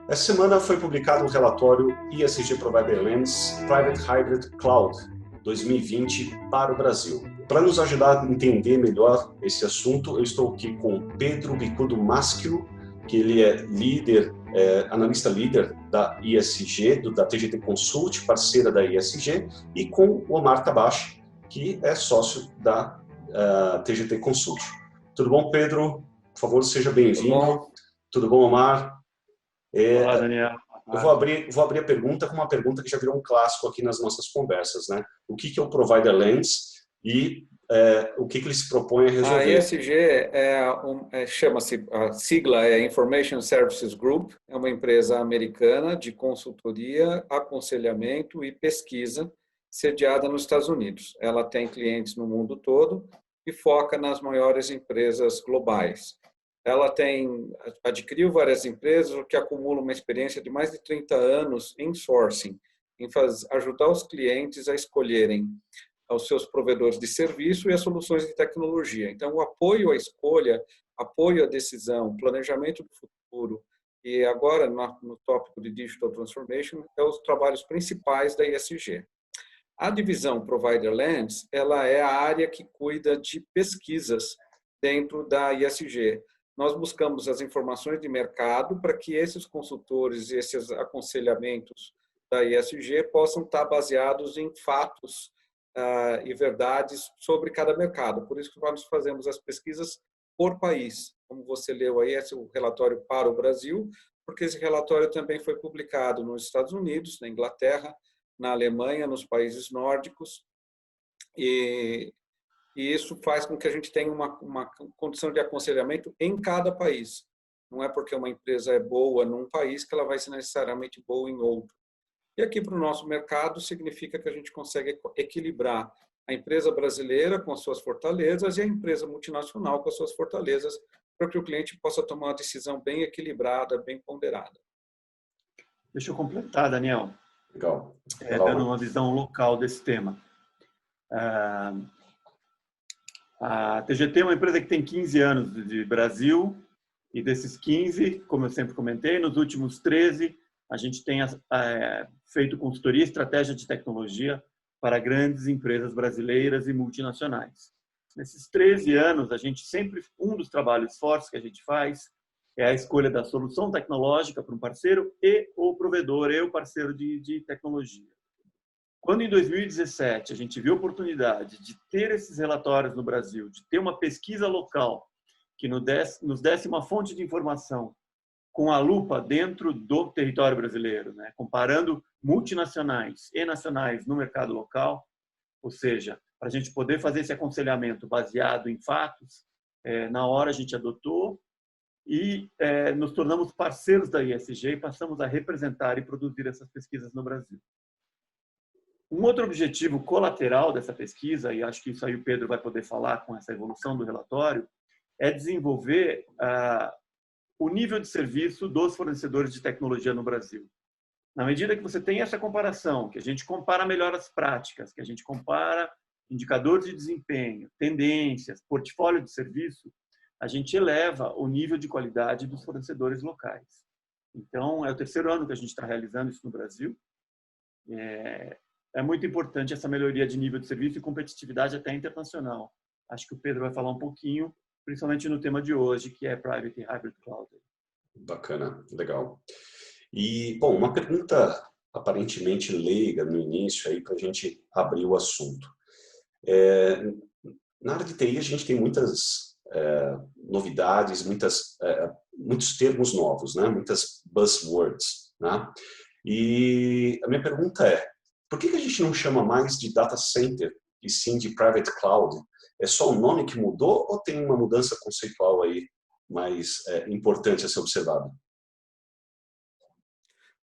Essa semana foi publicado o relatório ESG Provider Lens Private Hybrid Cloud 2020 para o Brasil. Para nos ajudar a entender melhor esse assunto, eu estou aqui com Pedro Bicudo Maschio, que ele é analista líder da ESG, da TGT Consult, parceira da ESG, e com o Omar Tabachi, que é sócio da TGT Consult. Tudo bom, Pedro? Por favor, seja bem-vindo. Tudo bom, Omar? Olá, Daniel. Eu vou abrir a pergunta com uma pergunta que já virou um clássico aqui nas nossas conversas, né? O que é o Provider Lens e o que ele se propõe a resolver? A ESG chama-se, a sigla é Information Services Group, é uma empresa americana de consultoria, aconselhamento e pesquisa, sediada nos Estados Unidos. Ela tem clientes no mundo todo e foca nas maiores empresas globais. Ela adquiriu várias empresas, o que acumula uma experiência de mais de 30 anos em sourcing, em ajudar os clientes a escolherem os seus provedores de serviço e as soluções de tecnologia. Então, o apoio à escolha, apoio à decisão, planejamento do futuro e agora no tópico de Digital Transformation, é os trabalhos principais da ESG. A divisão Provider Lens, ela é a área que cuida de pesquisas dentro da ESG. Nós buscamos as informações de mercado para que esses consultores e esses aconselhamentos da ESG possam estar baseados em fatos e verdades sobre cada mercado. Por isso que nós fazemos as pesquisas por país. Como você leu aí, esse é o relatório para o Brasil, porque esse relatório também foi publicado nos Estados Unidos, na Inglaterra, na Alemanha, nos países nórdicos, e isso faz com que a gente tenha uma condição de aconselhamento em cada país. Não é porque uma empresa é boa num país que ela vai ser necessariamente boa em outro. E aqui para o nosso mercado significa que a gente consegue equilibrar a empresa brasileira com as suas fortalezas e a empresa multinacional com as suas fortalezas, para que o cliente possa tomar uma decisão bem equilibrada, bem ponderada. Deixa eu completar, Daniel. Legal. Dando uma visão local desse tema. A TGT é uma empresa que tem 15 anos de Brasil e desses 15, como eu sempre comentei, nos últimos 13, a gente tem feito consultoria e estratégia de tecnologia para grandes empresas brasileiras e multinacionais. Nesses 13 anos, a gente sempre, um dos trabalhos fortes que a gente faz é a escolha da solução tecnológica para um parceiro e o provedor e o parceiro de tecnologia. Quando em 2017 a gente viu a oportunidade de ter esses relatórios no Brasil, de ter uma pesquisa local que nos desse uma fonte de informação com a lupa dentro do território brasileiro, né? Comparando multinacionais e nacionais no mercado local, ou seja, para a gente poder fazer esse aconselhamento baseado em fatos, na hora a gente adotou e nos tornamos parceiros da ESG e passamos a representar e produzir essas pesquisas no Brasil. Um outro objetivo colateral dessa pesquisa, e acho que isso aí o Pedro vai poder falar com essa evolução do relatório, é desenvolver o nível de serviço dos fornecedores de tecnologia no Brasil. Na medida que você tem essa comparação, que a gente compara melhores práticas, que a gente compara indicadores de desempenho, tendências, portfólio de serviço, a gente eleva o nível de qualidade dos fornecedores locais. Então, é o terceiro ano que a gente está realizando isso no Brasil. É muito importante essa melhoria de nível de serviço e competitividade até internacional. Acho que o Pedro vai falar um pouquinho, principalmente no tema de hoje, que é Private e Hybrid Cloud. Bacana, legal. E, bom, uma pergunta aparentemente leiga no início, aí para a gente abrir o assunto. Na área de TI, a gente tem muitas novidades, muitos termos novos, né? Muitas buzzwords, né? E a minha pergunta é, por que a gente não chama mais de data center e sim de private cloud? É só o nome que mudou ou tem uma mudança conceitual aí mais importante a ser observada?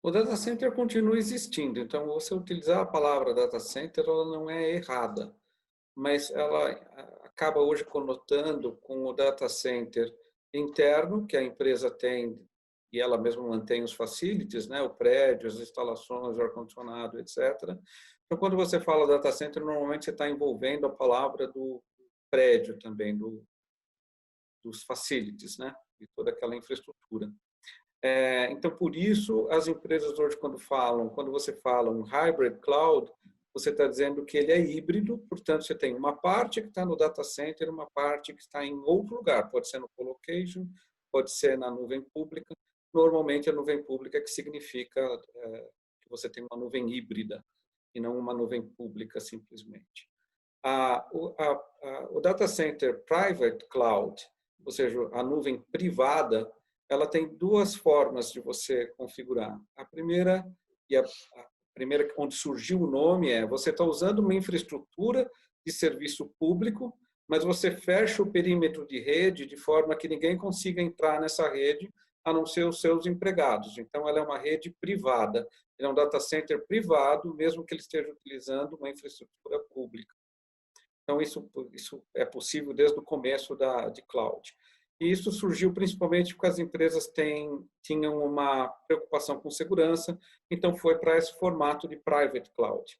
O data center continua existindo, então você utilizar a palavra data center, ela não é errada, mas ela acaba hoje conotando com o data center interno, que a empresa tem, e ela mesma mantém os facilities, né, o prédio, as instalações, o ar-condicionado, etc. Então, quando você fala data center, normalmente você está envolvendo a palavra do prédio também, dos facilities, né, de toda aquela infraestrutura. Então, por isso, as empresas hoje, quando você fala um hybrid cloud, você está dizendo que ele é híbrido, portanto, você tem uma parte que está no data center, uma parte que está em outro lugar. Pode ser no colocation, pode ser na nuvem pública. Normalmente, a nuvem pública que significa que você tem uma nuvem híbrida e não uma nuvem pública simplesmente. O data center private cloud, ou seja, a nuvem privada, ela tem duas formas de você configurar. A primeira onde surgiu o nome você está usando uma infraestrutura de serviço público, mas você fecha o perímetro de rede de forma que ninguém consiga entrar nessa rede, a não ser os seus empregados. Então, ela é uma rede privada. Ele é um data center privado, mesmo que ele esteja utilizando uma infraestrutura pública. Então, isso é possível desde o começo de cloud. E isso surgiu principalmente porque as empresas tinham uma preocupação com segurança, então foi para esse formato de private cloud.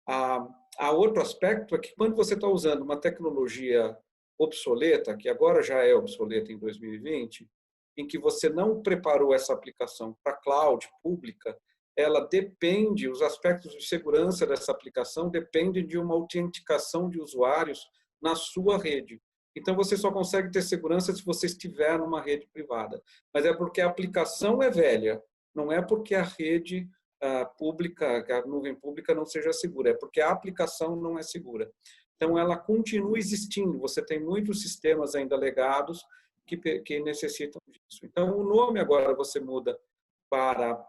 Há outro aspecto é que quando você está usando uma tecnologia obsoleta, que agora já é obsoleta em 2020, em que você não preparou essa aplicação para cloud pública, os aspectos de segurança dessa aplicação dependem de uma autenticação de usuários na sua rede. Então, você só consegue ter segurança se você estiver numa rede privada. Mas é porque a aplicação é velha, não é porque a rede pública, a nuvem pública não seja segura, é porque a aplicação não é segura. Então, ela continua existindo. Você tem muitos sistemas ainda legados que necessitam disso. Então, o nome agora você muda para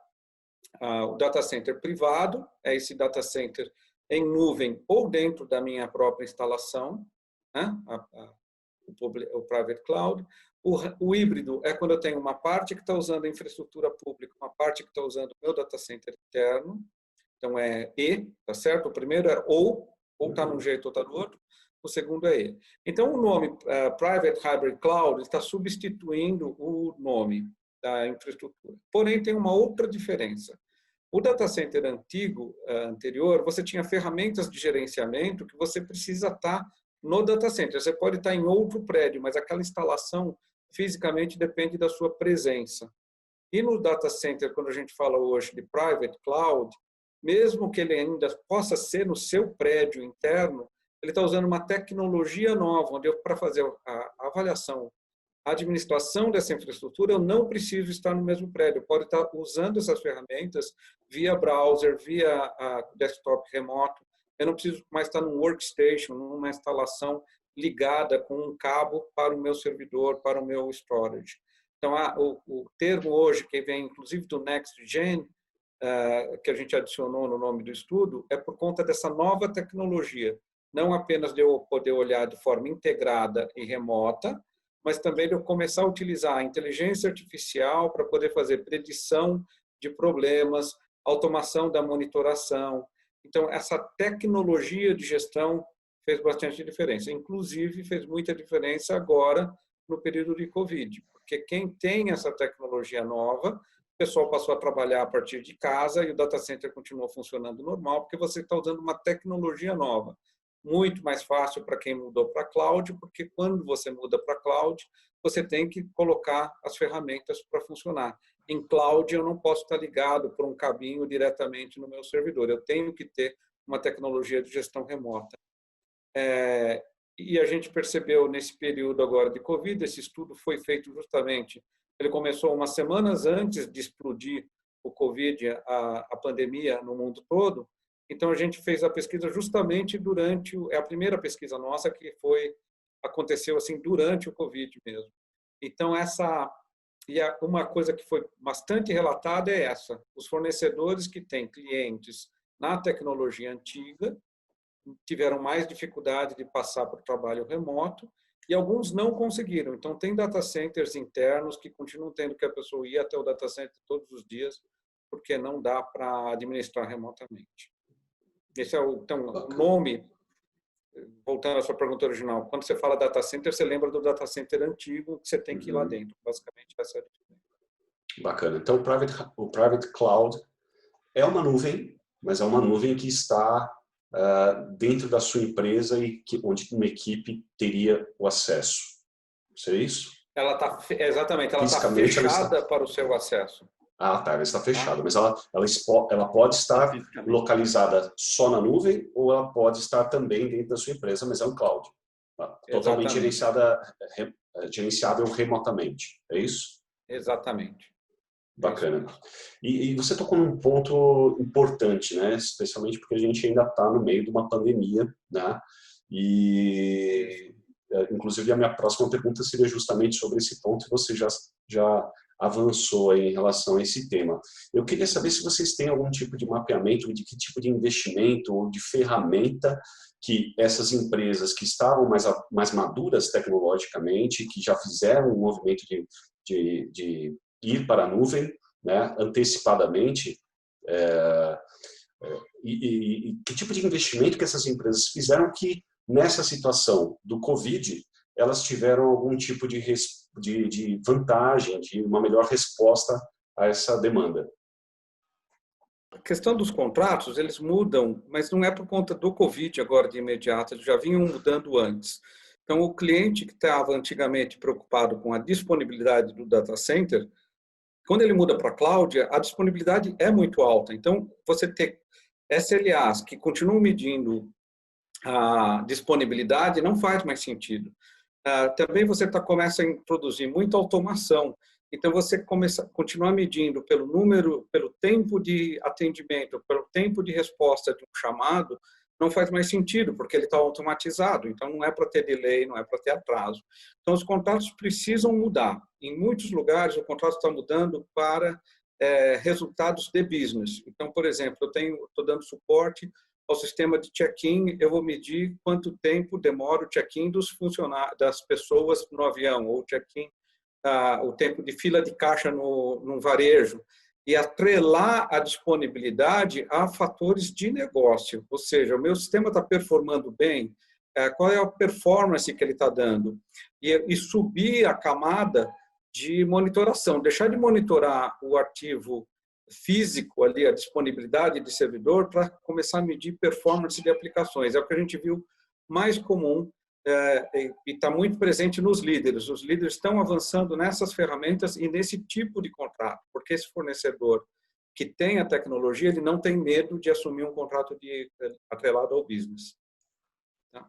o data center privado, é esse data center em nuvem ou dentro da minha própria instalação, né? O private cloud. O híbrido é quando eu tenho uma parte que está usando a infraestrutura pública, uma parte que está usando o meu data center interno. Então, é E, tá certo? O primeiro é ou está num jeito ou está no outro. O segundo é E. Então, o nome Private Hybrid Cloud está substituindo o nome da infraestrutura. Porém, tem uma outra diferença. O data center anterior, você tinha ferramentas de gerenciamento que você precisa estar no data center. Você pode estar em outro prédio, mas aquela instalação fisicamente depende da sua presença. E no data center, quando a gente fala hoje de private cloud, mesmo que ele ainda possa ser no seu prédio interno, ele está usando uma tecnologia nova, onde para fazer a avaliação, a administração dessa infraestrutura, eu não preciso estar no mesmo prédio. Eu posso estar usando essas ferramentas via browser, via desktop remoto. Eu não preciso mais estar num workstation, numa instalação ligada com um cabo para o meu servidor, para o meu storage. Então, o termo hoje, que vem inclusive do Next Gen, que a gente adicionou no nome do estudo, é por conta dessa nova tecnologia. Não apenas de eu poder olhar de forma integrada e remota, mas também de eu começar a utilizar a inteligência artificial para poder fazer predição de problemas, automação da monitoração. Então, essa tecnologia de gestão fez bastante diferença. Inclusive, fez muita diferença agora no período de Covid, porque quem tem essa tecnologia nova, o pessoal passou a trabalhar a partir de casa e o data center continuou funcionando normal, porque você está usando uma tecnologia nova. Muito mais fácil para quem mudou para cloud, porque quando você muda para cloud, você tem que colocar as ferramentas para funcionar. Em cloud, eu não posso estar ligado por um cabinho diretamente no meu servidor. Eu tenho que ter uma tecnologia de gestão remota. E a gente percebeu nesse período agora de Covid, esse estudo foi feito justamente, ele começou umas semanas antes de explodir o Covid, a pandemia no mundo todo. Então, a gente fez a pesquisa justamente é a primeira pesquisa nossa que aconteceu assim durante o Covid mesmo. Então, uma coisa que foi bastante relatada é essa: os fornecedores que têm clientes na tecnologia antiga tiveram mais dificuldade de passar para o trabalho remoto e alguns não conseguiram. Então, tem data centers internos que continuam tendo que a pessoa ir até o data center todos os dias, porque não dá para administrar remotamente. Esse é o nome, voltando à sua pergunta original, quando você fala data center, você lembra do data center antigo que você tem que ir lá dentro. Basicamente, essa é a diferença. Bacana. Então, o private cloud é uma nuvem, mas é uma nuvem que está dentro da sua empresa e onde uma equipe teria o acesso. Isso é isso? Exatamente, ela está fechada para o seu acesso. Ah, tá, ela está fechada, mas ela pode estar localizada só na nuvem ou ela pode estar também dentro da sua empresa, mas é um cloud. Totalmente gerenciável remotamente, é isso? Exatamente. Bacana. E você tocou num ponto importante, né? Especialmente porque a gente ainda está no meio de uma pandemia, né? E, inclusive, a minha próxima pergunta seria justamente sobre esse ponto, e você já avançou aí em relação a esse tema. Eu queria saber se vocês têm algum tipo de mapeamento, de que tipo de investimento ou de ferramenta que essas empresas que estavam mais maduras tecnologicamente, que já fizeram um movimento de ir para a nuvem, né, antecipadamente, e que tipo de investimento que essas empresas fizeram que, nessa situação do Covid, elas tiveram algum tipo de vantagem, de uma melhor resposta a essa demanda. A questão dos contratos, eles mudam, mas não é por conta do Covid agora de imediato, eles já vinham mudando antes. Então, o cliente que estava antigamente preocupado com a disponibilidade do data center, quando ele muda para a cloud, a disponibilidade é muito alta. Então, você ter SLAs que continuam medindo a disponibilidade não faz mais sentido. Também você começa a introduzir muita automação. Então, você continuar medindo pelo tempo de atendimento, pelo tempo de resposta de um chamado, não faz mais sentido, porque ele está automatizado. Então, não é para ter delay, não é para ter atraso. Então, os contratos precisam mudar. Em muitos lugares, o contrato está mudando para resultados de business. Então, por exemplo, eu estou dando suporte ao sistema de check-in, eu vou medir quanto tempo demora o check-in das pessoas no avião, ou check-in, o tempo de fila de caixa no varejo, e atrelar a disponibilidade a fatores de negócio, ou seja, o meu sistema está performando bem, qual é a performance que ele está dando, e subir a camada de monitoração, deixar de monitorar o arquivo físico ali, a disponibilidade de servidor, para começar a medir performance de aplicações. É o que a gente viu mais comum e está muito presente nos líderes. Os líderes estão avançando nessas ferramentas e nesse tipo de contrato, porque esse fornecedor que tem a tecnologia, ele não tem medo de assumir um contrato atrelado ao business. Tá?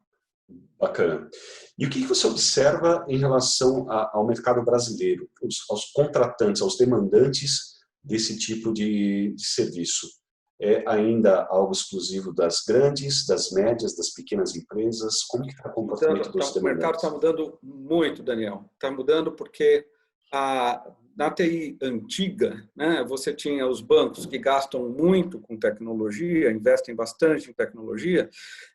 Bacana. E o que você observa em relação ao mercado brasileiro, aos contratantes, aos demandantes desse tipo de serviço? É ainda algo exclusivo das grandes, das médias, das pequenas empresas? Como que está o comportamento dos demandantes? O mercado está mudando muito, Daniel. Está mudando porque na TI antiga, né, você tinha os bancos que gastam muito com tecnologia, investem bastante em tecnologia,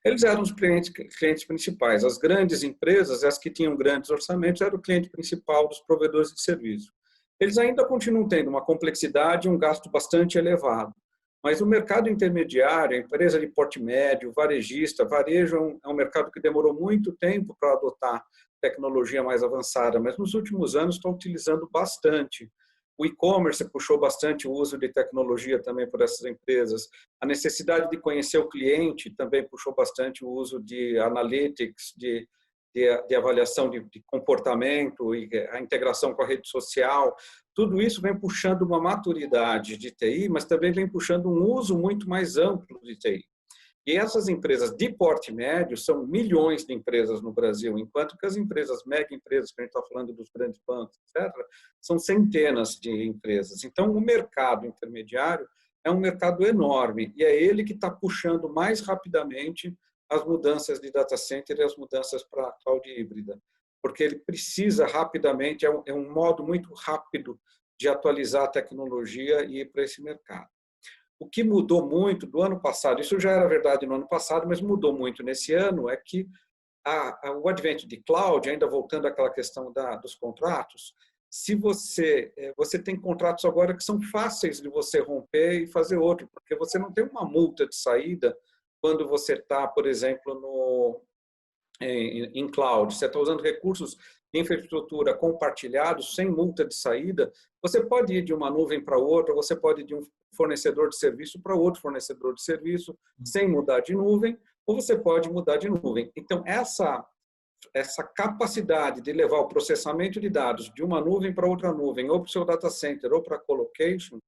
eles eram os clientes principais. As grandes empresas, as que tinham grandes orçamentos, eram o cliente principal dos provedores de serviço. Eles ainda continuam tendo uma complexidade e um gasto bastante elevado. Mas o mercado intermediário, a empresa de porte médio, varejista, varejo é um mercado que demorou muito tempo para adotar tecnologia mais avançada, mas nos últimos anos estão utilizando bastante. O e-commerce puxou bastante o uso de tecnologia também por essas empresas. A necessidade de conhecer o cliente também puxou bastante o uso de analytics, de avaliação de comportamento e a integração com a rede social. Tudo isso vem puxando uma maturidade de TI, mas também vem puxando um uso muito mais amplo de TI. E essas empresas de porte médio são milhões de empresas no Brasil, enquanto que as empresas, mega empresas, que a gente está falando dos grandes bancos, etc., são centenas de empresas. Então, o mercado intermediário é um mercado enorme e é ele que está puxando mais rapidamente as mudanças de data center e as mudanças para a cloud híbrida, porque ele precisa rapidamente, é um modo muito rápido de atualizar a tecnologia e ir para esse mercado. O que mudou muito do ano passado, isso já era verdade no ano passado, mas mudou muito nesse ano, é que o advento de cloud, ainda voltando àquela questão dos contratos, se você tem contratos agora que são fáceis de você romper e fazer outro, porque você não tem uma multa de saída quando você está, por exemplo, em cloud, você está usando recursos de infraestrutura compartilhados, sem multa de saída, você pode ir de uma nuvem para outra, você pode ir de um fornecedor de serviço para outro fornecedor de serviço, sem mudar de nuvem, ou você pode mudar de nuvem. Então, essa essa capacidade de levar o processamento de dados de uma nuvem para outra nuvem, ou para o seu data center, ou para a colocation,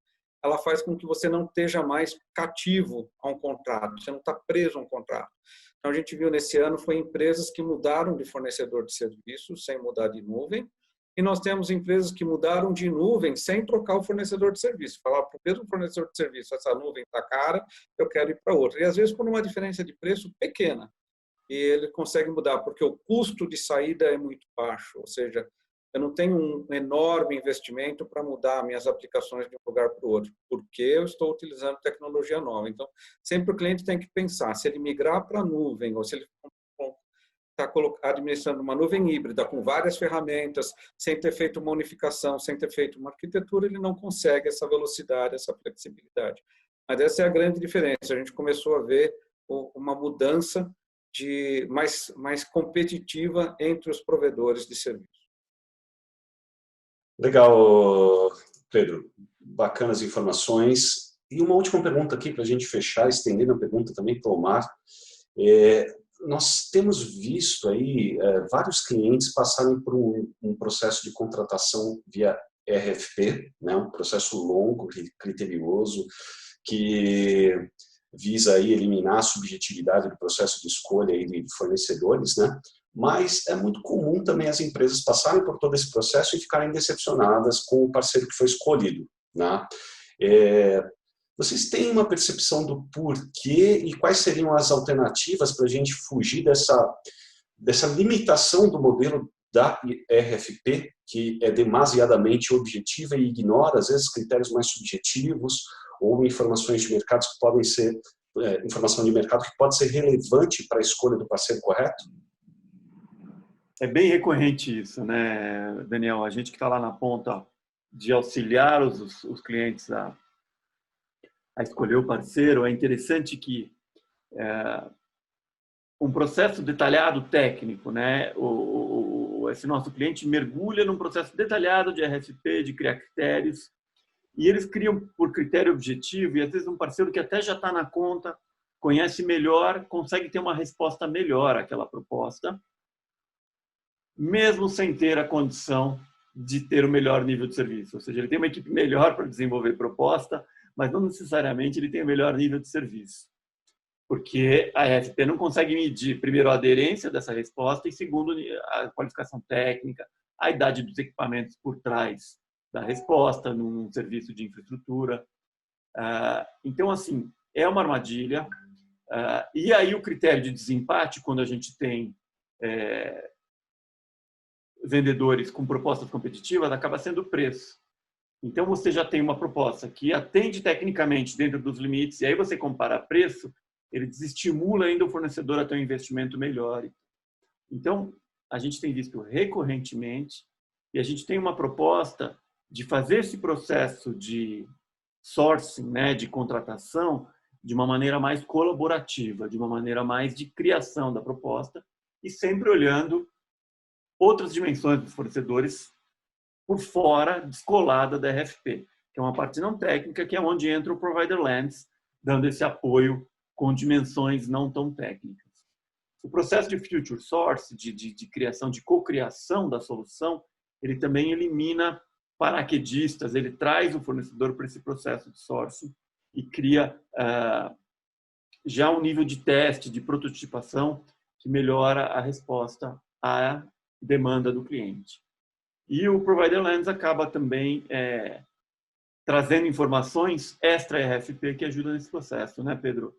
ela faz com que você não esteja mais cativo a um contrato, você não está preso a um contrato. Então, a gente viu nesse ano, foi empresas que mudaram de fornecedor de serviço sem mudar de nuvem, e nós temos empresas que mudaram de nuvem sem trocar o fornecedor de serviço. Falar para o mesmo fornecedor de serviço, essa nuvem está cara, eu quero ir para outra. E às vezes por uma diferença de preço pequena. E ele consegue mudar, porque o custo de saída é muito baixo. Ou seja, eu não tenho um enorme investimento para mudar minhas aplicações de um lugar para o outro, porque eu estou utilizando tecnologia nova. Então, sempre o cliente tem que pensar, se ele migrar para a nuvem, ou se ele está administrando uma nuvem híbrida com várias ferramentas, sem ter feito uma unificação, sem ter feito uma arquitetura, ele não consegue essa velocidade, essa flexibilidade. Mas essa é a grande diferença. A gente começou a ver uma mudança de mais competitiva entre os provedores de serviço. Legal, Pedro. Bacanas informações. E uma última pergunta aqui para a gente fechar, estendendo a pergunta também para o Omar. Nós temos visto aí vários clientes passarem por um processo de contratação via RFP, né? Um processo longo, criterioso, que visa aí eliminar a subjetividade do processo de escolha aí de fornecedores, né? Mas é muito comum também as empresas passarem por todo esse processo e ficarem decepcionadas com o parceiro que foi escolhido, né? Vocês têm uma percepção do porquê e quais seriam as alternativas para a gente fugir dessa limitação do modelo da RFP, que é demasiadamente objetiva e ignora, às vezes, critérios mais subjetivos ou informações de mercados que podem ser, informação de mercado que pode ser relevante para a escolha do parceiro correto? É bem recorrente isso, né, Daniel? A gente que está lá na ponta de auxiliar os clientes a escolher o parceiro, é interessante que um processo detalhado técnico, né? Esse nosso cliente mergulha num processo detalhado de RFP, de criar critérios, e eles criam por critério objetivo, e às vezes um parceiro que até já está na conta, conhece melhor, consegue ter uma resposta melhor àquela proposta, mesmo sem ter a condição de ter o melhor nível de serviço. Ou seja, ele tem uma equipe melhor para desenvolver proposta, mas não necessariamente ele tem o melhor nível de serviço. Porque a RFP não consegue medir, primeiro, a aderência dessa resposta e, segundo, a qualificação técnica, a idade dos equipamentos por trás da resposta num serviço de infraestrutura. Então, assim, é uma armadilha. E aí o critério de desempate, quando a gente tem vendedores com propostas competitivas, acaba sendo o preço. Então, você já tem uma proposta que atende tecnicamente dentro dos limites, e aí você compara preço, ele desestimula ainda o fornecedor a ter um investimento melhor. Então, a gente tem visto recorrentemente, e a gente tem uma proposta de fazer esse processo de sourcing, né, de contratação, de uma maneira mais colaborativa, de uma maneira mais de criação da proposta, e sempre olhando outras dimensões dos fornecedores por fora, descolada da RFP, que é uma parte não técnica, que é onde entra o Provider Lens, dando esse apoio com dimensões não tão técnicas. O processo de Future Source, de criação, de cocriação da solução, ele também elimina paraquedistas, ele traz o fornecedor para esse processo de sourcing e cria já um nível de teste, de prototipação, que melhora a resposta à demanda do cliente. E o Provider Lens acaba também trazendo informações extra RFP que ajudam nesse processo, né, Pedro?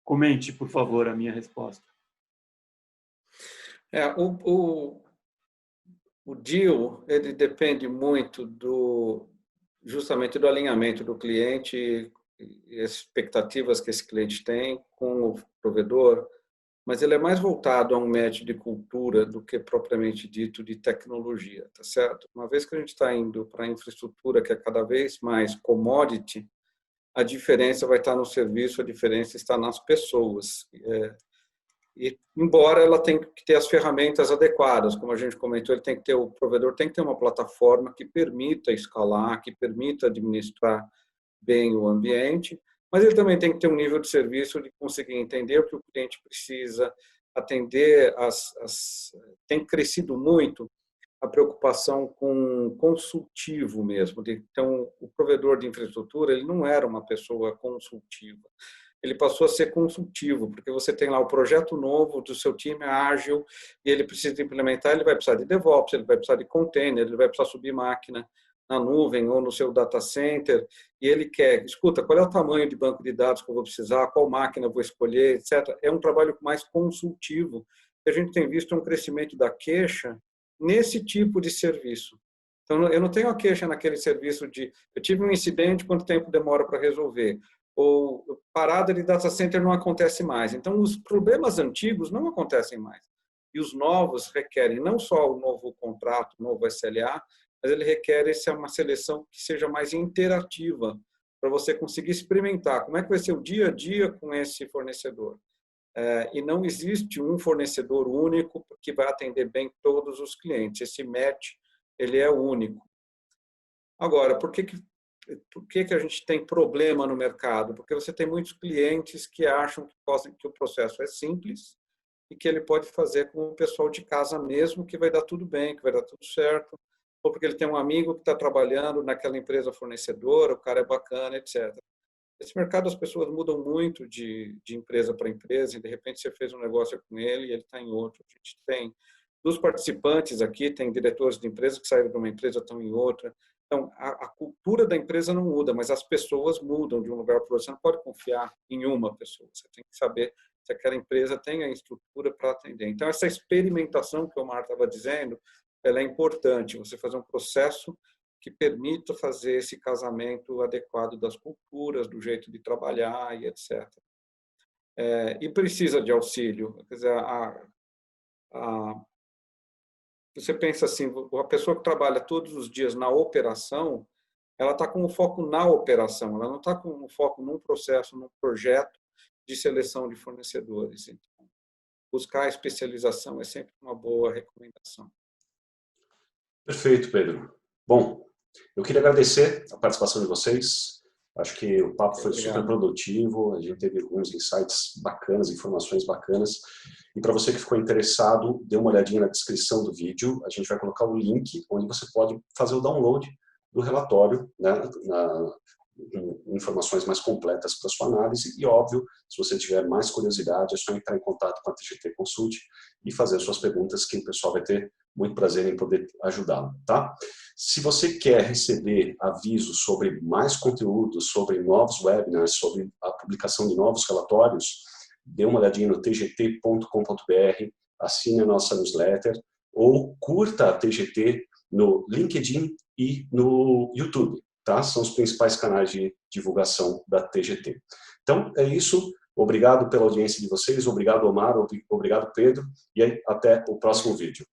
Comente, por favor, a minha resposta. O deal, ele depende muito justamente do alinhamento do cliente e as expectativas que esse cliente tem com o provedor, mas ele é mais voltado a um match de cultura do que propriamente dito de tecnologia, tá certo? Uma vez que a gente está indo para a infraestrutura que é cada vez mais commodity, a diferença vai estar no serviço, a diferença está nas pessoas. E embora ela tenha que ter as ferramentas adequadas, como a gente comentou, o provedor tem que ter uma plataforma que permita escalar, que permita administrar bem o ambiente, mas ele também tem que ter um nível de serviço de conseguir entender o que o cliente precisa, atender tem crescido muito a preocupação com consultivo mesmo. Então, o provedor de infraestrutura, ele não era uma pessoa consultiva. Ele passou a ser consultivo, porque você tem lá o projeto novo do seu time ágil e ele precisa implementar, ele vai precisar de DevOps, ele vai precisar de container, ele vai precisar subir máquina na nuvem ou no seu data center, e ele quer, escuta, qual é o tamanho de banco de dados que eu vou precisar, qual máquina eu vou escolher, etc. É um trabalho mais consultivo. A gente tem visto um crescimento da queixa nesse tipo de serviço. Então, eu não tenho a queixa naquele serviço de eu tive um incidente, quanto tempo demora para resolver? Ou parada de data center não acontece mais. Então, os problemas antigos não acontecem mais. E os novos requerem não só o novo contrato, o novo SLA, mas ele requer uma seleção que seja mais interativa, para você conseguir experimentar como é que vai ser o dia a dia com esse fornecedor. E não existe um fornecedor único que vai atender bem todos os clientes. Esse match, ele é único. Agora, por que a gente tem problema no mercado? Porque você tem muitos clientes que acham que o processo é simples e que ele pode fazer com o pessoal de casa mesmo, que vai dar tudo bem, que vai dar tudo certo, ou porque ele tem um amigo que está trabalhando naquela empresa fornecedora, o cara é bacana, etc. Esse mercado, as pessoas mudam muito de empresa para empresa, e de repente você fez um negócio com ele e ele está em outro. A gente tem, dos participantes aqui, tem diretores de empresa que saíram de uma empresa e estão em outra. Então, a cultura da empresa não muda, mas as pessoas mudam de um lugar para outro. Você não pode confiar em uma pessoa, você tem que saber se aquela empresa tem a estrutura para atender. Então, essa experimentação que o Omar estava dizendo, ela é importante, você fazer um processo que permita fazer esse casamento adequado das culturas, do jeito de trabalhar e etc. E precisa de auxílio. Quer dizer, você pensa assim, a pessoa que trabalha todos os dias na operação, ela está com o foco na operação, ela não está com o foco num processo, num projeto de seleção de fornecedores. Então, buscar a especialização é sempre uma boa recomendação. Perfeito, Pedro. Bom, eu queria agradecer a participação de vocês. Acho que o papo foi super produtivo, a gente teve alguns insights bacanas, informações bacanas. E para você que ficou interessado, dê uma olhadinha na descrição do vídeo. A gente vai colocar o link onde você pode fazer o download do relatório, né, informações mais completas para sua análise. E, óbvio, se você tiver mais curiosidade, é só entrar em contato com a TGT Consult e fazer suas perguntas, que o pessoal vai ter muito prazer em poder ajudá-lo, tá? Se você quer receber avisos sobre mais conteúdo, sobre novos webinars, sobre a publicação de novos relatórios, dê uma olhadinha no tgt.com.br, assine a nossa newsletter ou curta a TGT no LinkedIn e no YouTube, tá? São os principais canais de divulgação da TGT. Então, é isso. Obrigado pela audiência de vocês, obrigado, Omar, obrigado, Pedro, e aí, até o próximo vídeo.